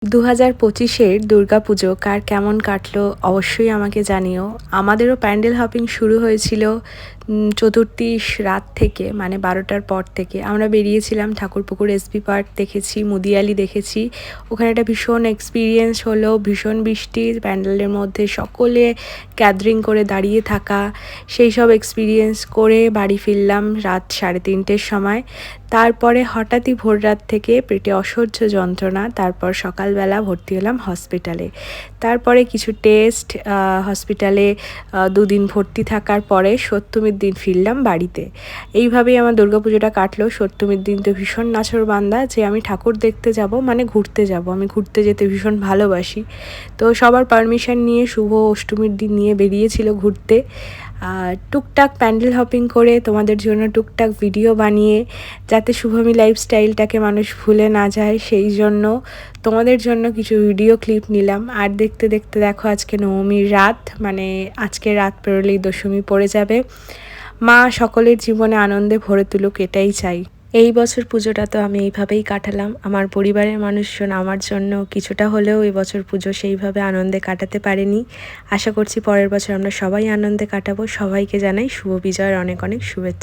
2025-এর দুর্গাপুজো কার কেমন কাটলো অবশ্যই আমাকে জানিও। আমাদেরও প্যান্ডেল হপিং শুরু হয়েছিল চতুর্থীর রাত থেকে, মানে 12টার পর থেকে। আমরা বেরিয়েছিলাম, ঠাকুরপুকুর এসবি পার্ক দেখেছি, মুদিয়ালি দেখেছি। ওখানে একটা ভীষণ এক্সপিরিয়েন্স হলো, ভীষণ বৃষ্টি, প্যান্ডেলের মধ্যে সকলে গ্যাদারিং করে দাঁড়িয়ে থাকা, সেই সব এক্সপিরিয়েন্স করে বাড়ি ফিরলাম রাত 3:30-টের সময়। তারপরে হঠাৎই ভোর রাত থেকে পেটে অসহ্য যন্ত্রণা, তারপর সকালবেলা ভর্তি হলাম হসপিটালে। তারপরে কিছু টেস্ট, হসপিটালে 2 দিন ভর্তি থাকার পরে সপ্তমীর দিন ফিরলাম বাড়িতে। এইভাবেই আমার দুর্গাপুজোটা কাটলো। সপ্তমীর দিন তো ভীষণ নাছোড়বান্দা যে আমি ঠাকুর দেখতে যাব, মানে ঘুরতে যাব। আমি ঘুরতে যেতে ভীষণ ভালোবাসি। তো সবার পারমিশন নিয়ে শুভ অষ্টমীর দিন নিয়ে বেরিয়েছিল ঘুরতে। টুকটাক প্যান্ডেল হপিং করে তোমাদের জন্য টুকটাক ভিডিও বানিয়ে, যাতে শুভমী লাইফস্টাইলটাকে মানুষ ভুলে না যায়, সেই জন্য তোমাদের জন্য কিছু ভিডিও ক্লিপ নিলাম। আর দেখতে দেখতে দেখো আজকে নবমীর রাত, মানে আজকে রাত পেরোলেই দশমী পড়ে যাবে। মা সকলের জীবনে আনন্দে ভরে তুলুক, এটাই চাই। এই বছর পুজোটা তো আমি এইভাবেই কাটালাম। আমার পরিবারের মানুষজন আমার জন্য কিছুটা হলেও এবছর পুজো সেইভাবে আনন্দে কাটাতে পারেনি। আশা করছি পরের বছর আমরা সবাই আনন্দে কাটাবো। সবাইকে জানাই শুভ বিজয়ের অনেক অনেক শুভেচ্ছা।